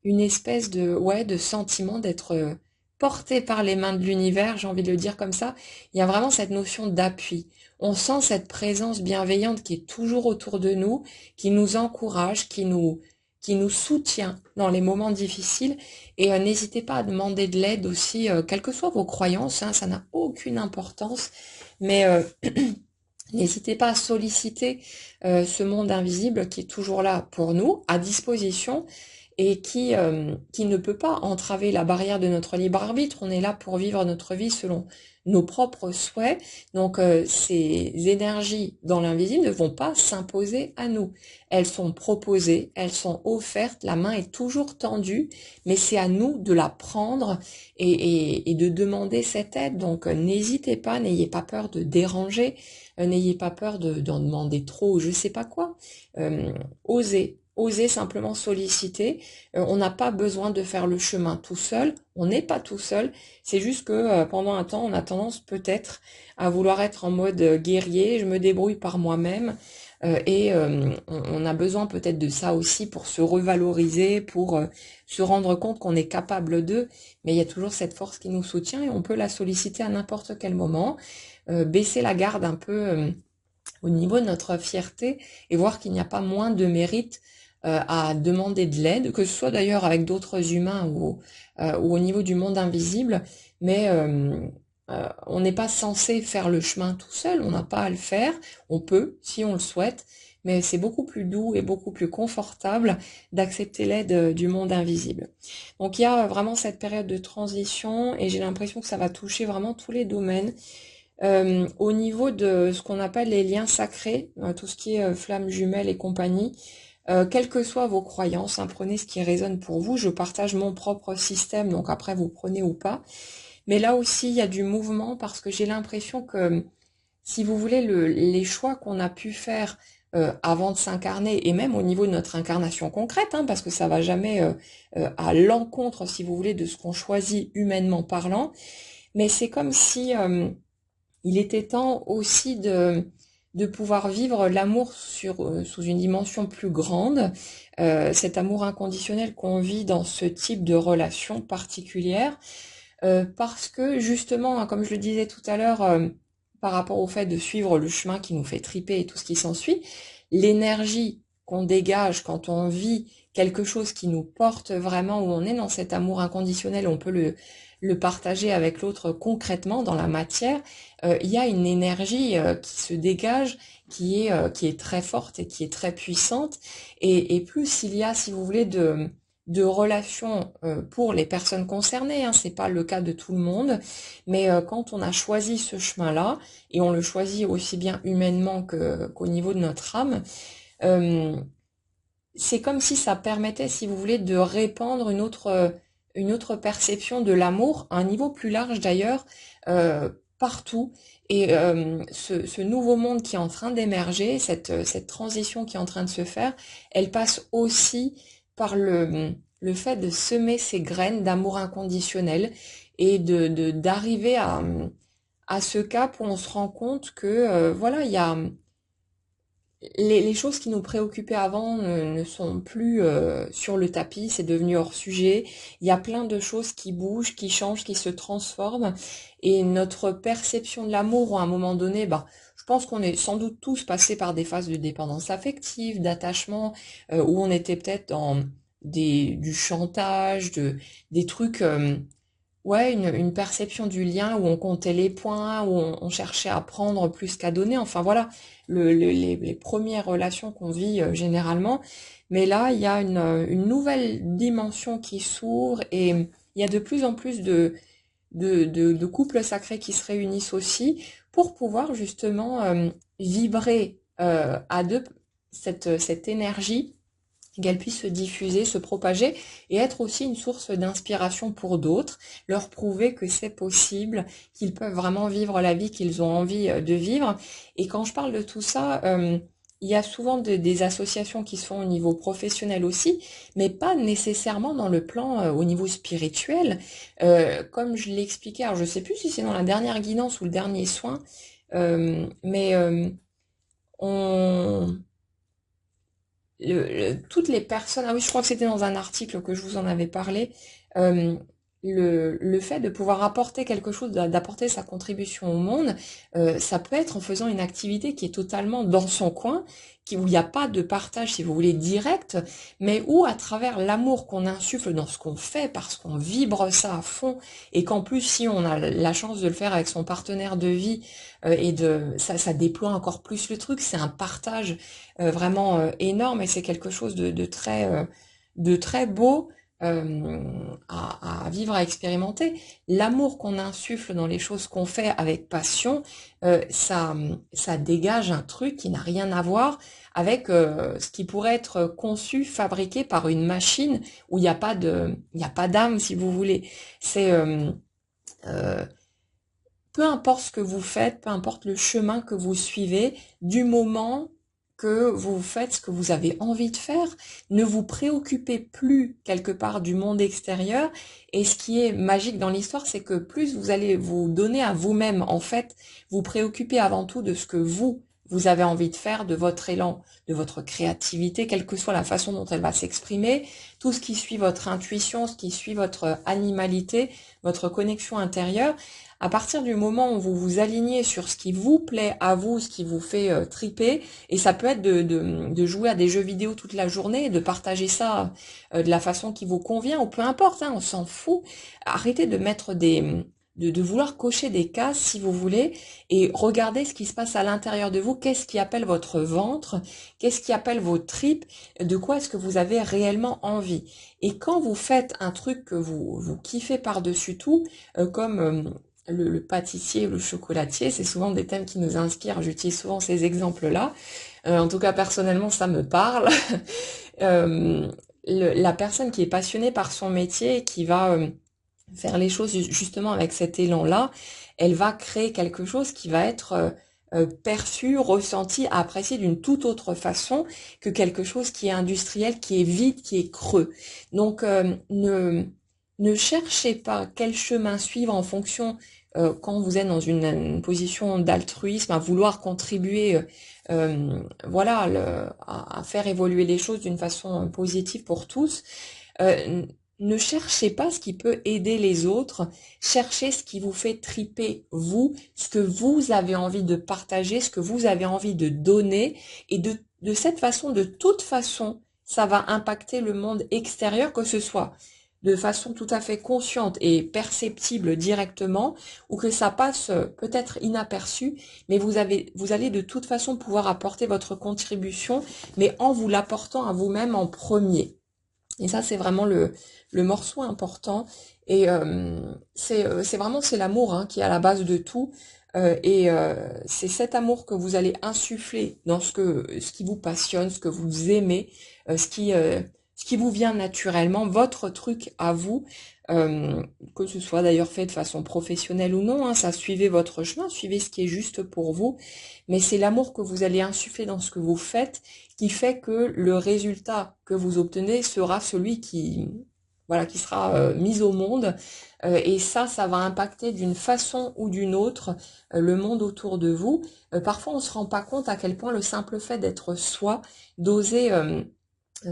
une espèce de ouais de sentiment d'être porté par les mains de l'univers, j'ai envie de le dire comme ça. Il y a vraiment cette notion d'appui. On sent cette présence bienveillante qui est toujours autour de nous, qui nous encourage, qui nous soutient dans les moments difficiles. Et n'hésitez pas à demander de l'aide aussi, quelles que soient vos croyances, hein, ça n'a aucune importance. Mais n'hésitez pas à solliciter ce monde invisible qui est toujours là pour nous, à disposition, et qui ne peut pas entraver la barrière de notre libre arbitre. On est là pour vivre notre vie selon nos propres souhaits. Donc ces énergies dans l'invisible ne vont pas s'imposer à nous. Elles sont proposées, elles sont offertes, la main est toujours tendue, mais c'est à nous de la prendre et de demander cette aide. Donc n'hésitez pas, n'ayez pas peur de déranger, n'ayez pas peur d'en demander trop ou je sais pas quoi. Osez. Osez simplement solliciter. On n'a pas besoin de faire le chemin tout seul. On n'est pas tout seul. C'est juste que pendant un temps, on a tendance peut-être à vouloir être en mode guerrier. Je me débrouille par moi-même. On a besoin peut-être de ça aussi pour se revaloriser, pour se rendre compte qu'on est capable d'eux. Mais il y a toujours cette force qui nous soutient et on peut la solliciter à n'importe quel moment. Baisser la garde un peu au niveau de notre fierté et voir qu'il n'y a pas moins de mérite à demander de l'aide, que ce soit d'ailleurs avec d'autres humains ou au niveau du monde invisible, mais on n'est pas censé faire le chemin tout seul, on n'a pas à le faire, on peut si on le souhaite, mais c'est beaucoup plus doux et beaucoup plus confortable d'accepter l'aide du monde invisible. Donc il y a vraiment cette période de transition et j'ai l'impression que ça va toucher vraiment tous les domaines. Au niveau de ce qu'on appelle les liens sacrés, tout ce qui est flammes jumelles et compagnie, quelles que soient vos croyances, hein, prenez ce qui résonne pour vous. Je partage mon propre système, donc après vous prenez ou pas. Mais là aussi, il y a du mouvement parce que j'ai l'impression que, si vous voulez, les choix qu'on a pu faire avant de s'incarner, et même au niveau de notre incarnation concrète, hein, parce que ça va jamais à l'encontre, si vous voulez, de ce qu'on choisit humainement parlant, mais c'est comme si il était temps aussi de pouvoir vivre l'amour sous une dimension plus grande, cet amour inconditionnel qu'on vit dans ce type de relation particulière, parce que justement, hein, comme je le disais tout à l'heure, par rapport au fait de suivre le chemin qui nous fait triper et tout ce qui s'ensuit, l'énergie qu'on dégage quand on vit quelque chose qui nous porte vraiment, où on est dans cet amour inconditionnel, on peut le partager avec l'autre concrètement dans la matière, il y a une énergie qui se dégage, qui est très forte et qui est très puissante, et plus il y a, si vous voulez, de relations pour les personnes concernées, hein, c'est pas le cas de tout le monde, mais quand on a choisi ce chemin-là, et on le choisit aussi bien humainement qu'au niveau de notre âme, euh, c'est comme si ça permettait, si vous voulez, de répandre une autre perception de l'amour, à un niveau plus large d'ailleurs, partout. Et ce nouveau monde qui est en train d'émerger, cette transition qui est en train de se faire, elle passe aussi par le fait de semer ces graines d'amour inconditionnel et d'arriver à ce cap où on se rend compte que voilà, il y a les choses qui nous préoccupaient avant ne sont plus sur le tapis, c'est devenu hors sujet. Il y a plein de choses qui bougent, qui changent, qui se transforment. Et notre perception de l'amour, à un moment donné, bah, je pense qu'on est sans doute tous passés par des phases de dépendance affective, d'attachement, où on était peut-être dans du chantage, des trucs... ouais, une perception du lien où on comptait les points, où on cherchait à prendre plus qu'à donner. Enfin voilà, les premières relations qu'on vit généralement. Mais là, il y a une nouvelle dimension qui s'ouvre et il y a de plus en plus de couples sacrés qui se réunissent aussi pour pouvoir justement vibrer à deux cette énergie, qu'elle puisse se diffuser, se propager et être aussi une source d'inspiration pour d'autres, leur prouver que c'est possible, qu'ils peuvent vraiment vivre la vie qu'ils ont envie de vivre. Et quand je parle de tout ça, il y a souvent des associations qui se font au niveau professionnel aussi, mais pas nécessairement dans le plan au niveau spirituel. Comme je l'ai expliqué, alors je sais plus si c'est dans la dernière guidance ou le dernier soin, mais on toutes les personnes, ah oui, je crois que c'était dans un article que je vous en avais parlé, euh, le fait de pouvoir apporter quelque chose, d'apporter sa contribution au monde, ça peut être en faisant une activité qui est totalement dans son coin, où il n'y a pas de partage, si vous voulez, direct, mais où à travers l'amour qu'on insuffle dans ce qu'on fait, parce qu'on vibre ça à fond, et qu'en plus, si on a la chance de le faire avec son partenaire de vie, ça déploie encore plus le truc, c'est un partage vraiment énorme et c'est quelque chose de très beau à vivre, à expérimenter. L'amour qu'on insuffle dans les choses qu'on fait avec passion, ça dégage un truc qui n'a rien à voir avec ce qui pourrait être conçu, fabriqué par une machine où il n'y a pas d'âme, si vous voulez. C'est euh, peu importe ce que vous faites, peu importe le chemin que vous suivez, du moment que vous faites ce que vous avez envie de faire, ne vous préoccupez plus quelque part du monde extérieur. Et ce qui est magique dans l'histoire, c'est que plus vous allez vous donner à vous-même, en fait, vous préoccupez avant tout de ce que vous avez envie de faire, de votre élan, de votre créativité, quelle que soit la façon dont elle va s'exprimer, tout ce qui suit votre intuition, ce qui suit votre animalité, votre connexion intérieure. À partir du moment où vous vous alignez sur ce qui vous plaît à vous, ce qui vous fait triper, et ça peut être de jouer à des jeux vidéo toute la journée, de partager ça de la façon qui vous convient, ou peu importe, hein, on s'en fout. Arrêtez de mettre de vouloir cocher des cases si vous voulez, et regardez ce qui se passe à l'intérieur de vous, qu'est-ce qui appelle votre ventre, qu'est-ce qui appelle vos tripes, de quoi est-ce que vous avez réellement envie. Et quand vous faites un truc que vous kiffez par-dessus tout, comme le pâtissier ou le chocolatier, c'est souvent des thèmes qui nous inspirent. J'utilise souvent ces exemples-là. En tout cas, personnellement, ça me parle. Euh, la personne qui est passionnée par son métier et qui va faire les choses justement avec cet élan-là, elle va créer quelque chose qui va être perçu, ressenti, apprécié d'une toute autre façon que quelque chose qui est industriel, qui est vide, qui est creux. Donc, ne cherchez pas quel chemin suivre en fonction quand vous êtes dans une position d'altruisme, à vouloir contribuer, voilà, à faire évoluer les choses d'une façon positive pour tous. Euh, ne cherchez pas ce qui peut aider les autres, cherchez ce qui vous fait triper vous, ce que vous avez envie de partager, ce que vous avez envie de donner, et de cette façon, de toute façon, ça va impacter le monde extérieur, que ce soit de façon tout à fait consciente et perceptible directement, ou que ça passe peut-être inaperçu, mais vous allez de toute façon pouvoir apporter votre contribution, mais en vous l'apportant à vous-même en premier. Et ça, c'est vraiment le morceau important. Et c'est vraiment c'est l'amour hein, qui est à la base de tout. C'est cet amour que vous allez insuffler dans ce qui vous passionne, ce que vous aimez, ce qui vous vient naturellement, votre truc à vous, que ce soit d'ailleurs fait de façon professionnelle ou non, hein, ça suivez votre chemin, suivez ce qui est juste pour vous, mais c'est l'amour que vous allez insuffler dans ce que vous faites qui fait que le résultat que vous obtenez sera celui qui, voilà, qui sera mis au monde. Et ça va impacter d'une façon ou d'une autre le monde autour de vous. Parfois, on se rend pas compte à quel point le simple fait d'être soi, d'oser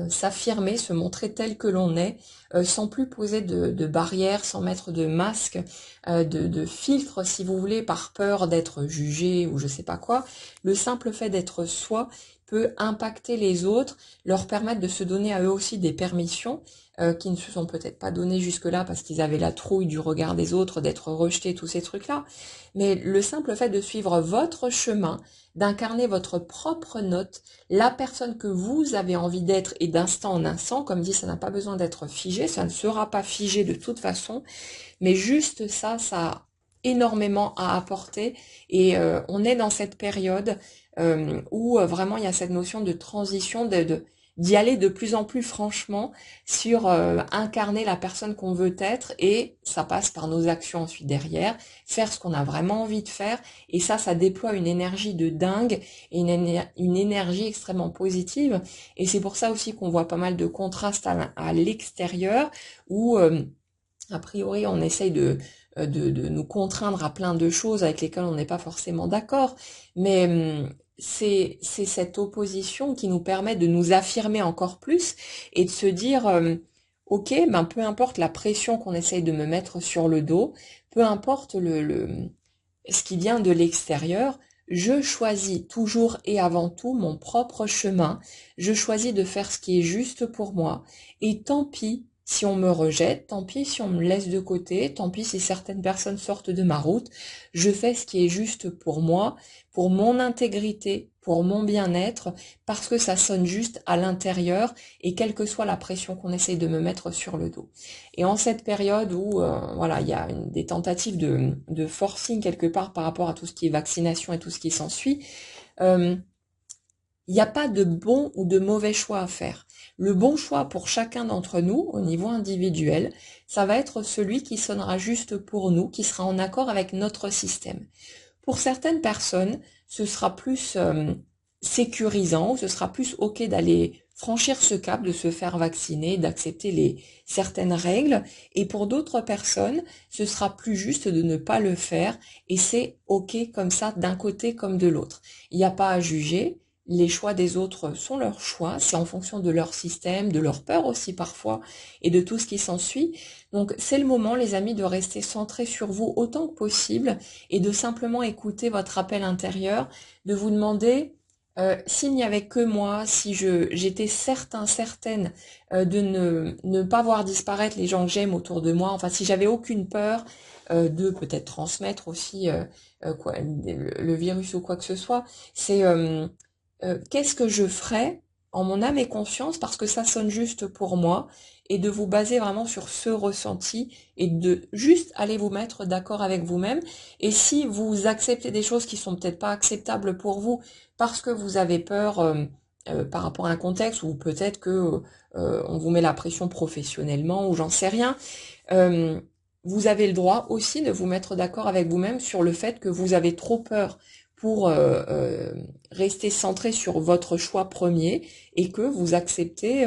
s'affirmer, se montrer tel que l'on est, sans plus poser de barrières, sans mettre de masque, de filtre, si vous voulez, par peur d'être jugé ou je sais pas quoi. Le simple fait d'être soi peut impacter les autres, leur permettre de se donner à eux aussi des permissions qui ne se sont peut-être pas données jusque-là parce qu'ils avaient la trouille du regard des autres, d'être rejetés, tous ces trucs-là. Mais le simple fait de suivre votre chemin, d'incarner votre propre note, la personne que vous avez envie d'être et d'instant en instant, comme dit, ça n'a pas besoin d'être figé, ça ne sera pas figé de toute façon, mais juste ça énormément à apporter et on est dans cette période où vraiment il y a cette notion de transition, d'y aller de plus en plus franchement sur incarner la personne qu'on veut être, et ça passe par nos actions ensuite derrière, faire ce qu'on a vraiment envie de faire, et ça déploie une énergie de dingue et une énergie extrêmement positive, et c'est pour ça aussi qu'on voit pas mal de contrastes à l'extérieur où a priori on essaye de nous contraindre à plein de choses avec lesquelles on n'est pas forcément d'accord, mais c'est cette opposition qui nous permet de nous affirmer encore plus et de se dire ok, ben peu importe la pression qu'on essaye de me mettre sur le dos, peu importe ce qui vient de l'extérieur, je choisis toujours et avant tout mon propre chemin, je choisis de faire ce qui est juste pour moi, et tant pis si on me rejette, tant pis si on me laisse de côté, tant pis si certaines personnes sortent de ma route, je fais ce qui est juste pour moi, pour mon intégrité, pour mon bien-être, parce que ça sonne juste à l'intérieur, et quelle que soit la pression qu'on essaye de me mettre sur le dos. Et en cette période où voilà, il y a des tentatives de forcing quelque part par rapport à tout ce qui est vaccination et tout ce qui s'ensuit, il n'y a pas de bon ou de mauvais choix à faire. Le bon choix pour chacun d'entre nous, au niveau individuel, ça va être celui qui sonnera juste pour nous, qui sera en accord avec notre système. Pour certaines personnes, ce sera plus sécurisant, ce sera plus ok d'aller franchir ce cap, de se faire vacciner, d'accepter certaines règles. Et pour d'autres personnes, ce sera plus juste de ne pas le faire. Et c'est ok comme ça, d'un côté comme de l'autre. Il n'y a pas à juger. Les choix des autres sont leurs choix, c'est en fonction de leur système, de leur peur aussi parfois, et de tout ce qui s'ensuit. Donc c'est le moment, les amis, de rester centrés sur vous autant que possible, et de simplement écouter votre appel intérieur, de vous demander s'il n'y avait que moi, si j'étais certaine de ne pas voir disparaître les gens que j'aime autour de moi, enfin si j'avais aucune peur de peut-être transmettre aussi le virus ou quoi que ce soit, c'est qu'est-ce que je ferais en mon âme et conscience parce que ça sonne juste pour moi, et de vous baser vraiment sur ce ressenti et de juste aller vous mettre d'accord avec vous-même. Et si vous acceptez des choses qui sont peut-être pas acceptables pour vous parce que vous avez peur par rapport à un contexte, ou peut-être que on vous met la pression professionnellement ou j'en sais rien, euh, vous avez le droit aussi de vous mettre d'accord avec vous-même sur le fait que vous avez trop peur pour rester centré sur votre choix premier, et que vous acceptez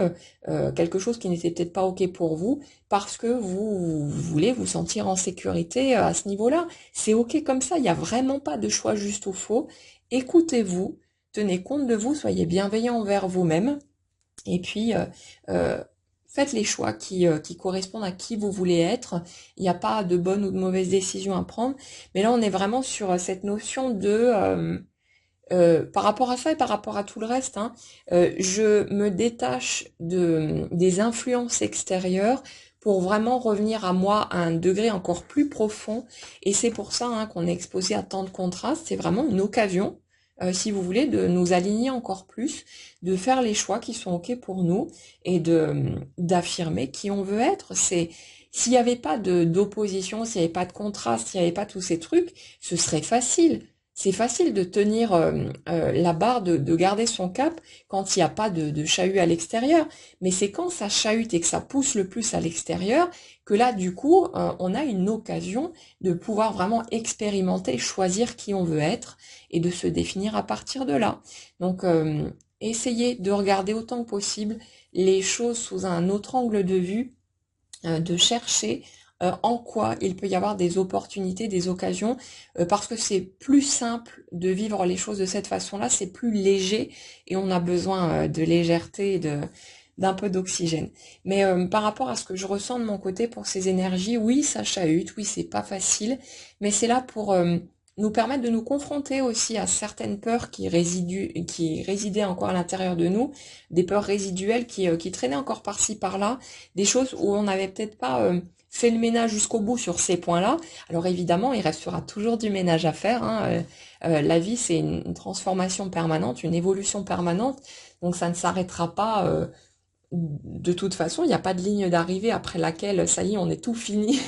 quelque chose qui n'était peut-être pas ok pour vous parce que vous voulez vous sentir en sécurité à ce niveau-là. C'est ok comme ça, il n'y a vraiment pas de choix juste ou faux. Écoutez-vous, tenez compte de vous, soyez bienveillant envers vous-même, et puis faites les choix qui correspondent à qui vous voulez être. Il n'y a pas de bonne ou de mauvaise décision à prendre. Mais là, on est vraiment sur cette notion de par rapport à ça et par rapport à tout le reste, hein, je me détache des influences extérieures pour vraiment revenir à moi à un degré encore plus profond. Et c'est pour ça qu'on est exposé à tant de contrastes. C'est vraiment une occasion, si vous voulez, de nous aligner encore plus, de faire les choix qui sont ok pour nous, et d'affirmer qui on veut être. S'il n'y avait pas d'opposition, s'il n'y avait pas de contraste, s'il n'y avait pas tous ces trucs, ce serait facile. C'est facile de tenir la barre, de garder son cap quand il n'y a pas de chahut à l'extérieur. Mais c'est quand ça chahute et que ça pousse le plus à l'extérieur que là, du coup, on a une occasion de pouvoir vraiment expérimenter, choisir qui on veut être et de se définir à partir de là. Donc, essayez de regarder autant que possible les choses sous un autre angle de vue, de chercher en quoi il peut y avoir des opportunités, des occasions, parce que c'est plus simple de vivre les choses de cette façon-là, c'est plus léger, et on a besoin de légèreté et d'un peu d'oxygène. Mais par rapport à ce que je ressens de mon côté pour ces énergies, oui, ça chahute, oui, c'est pas facile, mais c'est là pour nous permettre de nous confronter aussi à certaines peurs qui résidaient encore à l'intérieur de nous, des peurs résiduelles qui traînaient encore par-ci par-là, des choses où on n'avait peut-être pas fait le ménage jusqu'au bout sur ces points-là. Alors évidemment, il restera toujours du ménage à faire, hein. La vie, c'est une transformation permanente, une évolution permanente, donc ça ne s'arrêtera pas de toute façon, il n'y a pas de ligne d'arrivée après laquelle, ça y est, on est tout fini,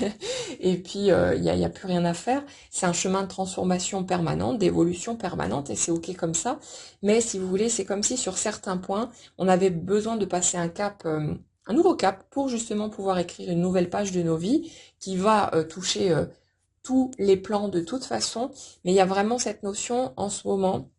et puis il y a plus rien à faire. C'est un chemin de transformation permanente, d'évolution permanente, et c'est ok comme ça. Mais si vous voulez, c'est comme si sur certains points, on avait besoin de passer un cap, un nouveau cap, pour justement pouvoir écrire une nouvelle page de nos vies qui va toucher tous les plans de toute façon. Mais il y a vraiment cette notion en ce moment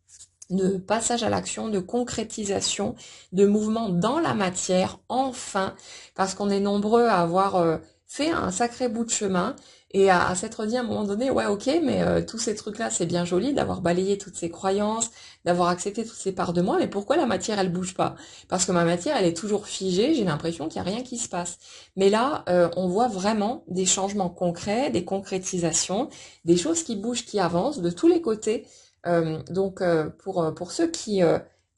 de passage à l'action, de concrétisation, de mouvement dans la matière, enfin, parce qu'on est nombreux à avoir fait un sacré bout de chemin et à s'être dit à un moment donné, ouais, ok, mais tous ces trucs-là, c'est bien joli d'avoir balayé toutes ces croyances, d'avoir accepté toutes ces parts de moi, mais pourquoi la matière, elle bouge pas? Parce que ma matière, elle est toujours figée, j'ai l'impression qu'il n'y a rien qui se passe. Mais là, on voit vraiment des changements concrets, des concrétisations, des choses qui bougent, qui avancent de tous les côtés. Donc pour ceux qui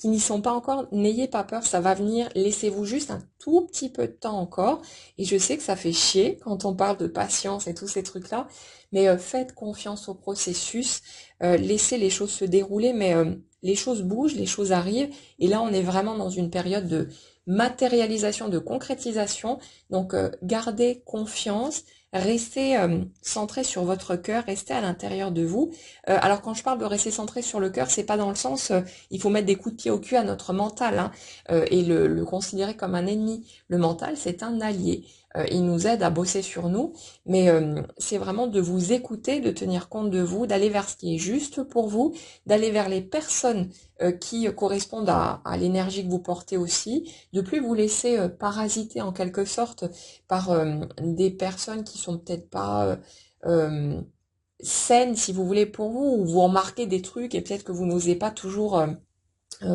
n'y sont pas encore, n'ayez pas peur, ça va venir, laissez-vous juste un tout petit peu de temps encore. Et je sais que ça fait chier quand on parle de patience et tous ces trucs-là, mais faites confiance au processus, laissez les choses se dérouler, mais les choses bougent, les choses arrivent, et là on est vraiment dans une période de matérialisation, de concrétisation, donc gardez confiance. Restez centré sur votre cœur, restez à l'intérieur de vous. Alors quand je parle de rester centré sur le cœur, c'est pas dans le sens il faut mettre des coups de pied au cul à notre mental hein, et le considérer comme un ennemi. Le mental, c'est un allié. Il nous aide à bosser sur nous, mais c'est vraiment de vous écouter, de tenir compte de vous, d'aller vers ce qui est juste pour vous, d'aller vers les personnes qui correspondent à l'énergie que vous portez aussi, de plus vous laisser parasiter en quelque sorte par des personnes qui sont peut-être pas saines, si vous voulez, pour vous, ou vous remarquez des trucs et peut-être que vous n'osez pas toujours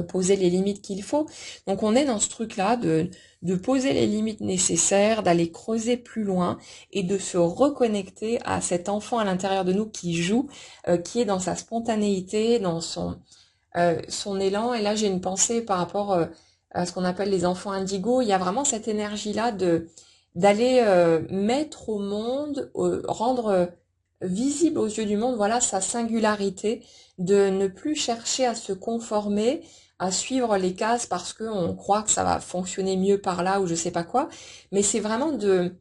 poser les limites qu'il faut. Donc on est dans ce truc-là de poser les limites nécessaires, d'aller creuser plus loin et de se reconnecter à cet enfant à l'intérieur de nous qui joue, qui est dans sa spontanéité, dans son élan. Et là j'ai une pensée par rapport à ce qu'on appelle les enfants indigos. Il y a vraiment cette énergie-là d'aller mettre au monde, rendre visible aux yeux du monde, voilà sa singularité, de ne plus chercher à se conformer, à suivre les cases parce qu'on croit que ça va fonctionner mieux par là ou je sais pas quoi, mais c'est vraiment de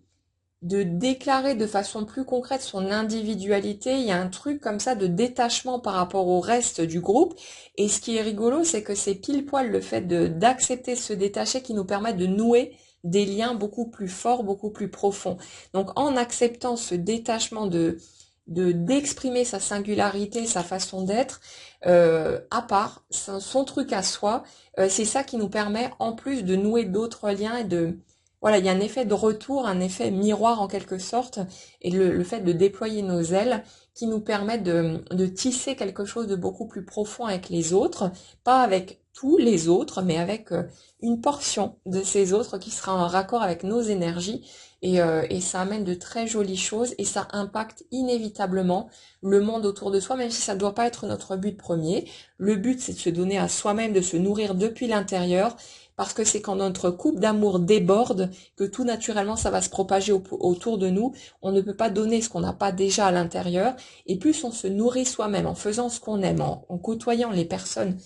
déclarer de façon plus concrète son individualité. Il y a un truc comme ça de détachement par rapport au reste du groupe. Et ce qui est rigolo, c'est que c'est pile poil le fait d'accepter de se détacher qui nous permet de nouer des liens beaucoup plus forts, beaucoup plus profonds. Donc en acceptant ce détachement d'exprimer sa singularité, sa façon d'être, à part, son truc à soi, c'est ça qui nous permet en plus de nouer d'autres liens et voilà, il y a un effet de retour, un effet miroir en quelque sorte, et le fait de déployer nos ailes qui nous permet de tisser quelque chose de beaucoup plus profond avec les autres, pas avec tous les autres, mais avec une portion de ces autres qui sera en raccord avec nos énergies, et ça amène de très jolies choses, et ça impacte inévitablement le monde autour de soi, même si ça ne doit pas être notre but premier. Le but, c'est de se donner à soi-même, de se nourrir depuis l'intérieur, parce que c'est quand notre coupe d'amour déborde que tout naturellement ça va se propager autour de nous. On ne peut pas donner ce qu'on n'a pas déjà à l'intérieur. Et plus on se nourrit soi-même en faisant ce qu'on aime, en côtoyant les personnes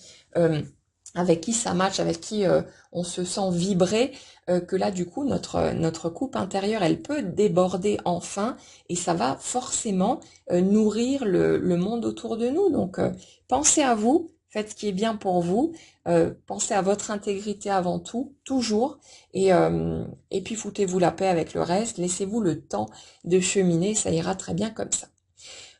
avec qui ça match, avec qui on se sent vibrer, que là du coup notre coupe intérieure elle peut déborder enfin et ça va forcément nourrir le monde autour de nous. Donc pensez à vous, faites ce qui est bien pour vous, pensez à votre intégrité avant tout, toujours, et puis foutez-vous la paix avec le reste, laissez-vous le temps de cheminer, ça ira très bien comme ça.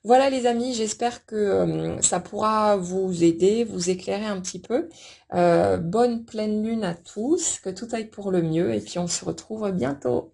Voilà les amis, j'espère que ça pourra vous aider, vous éclairer un petit peu. Bonne pleine lune à tous, que tout aille pour le mieux et puis on se retrouve bientôt.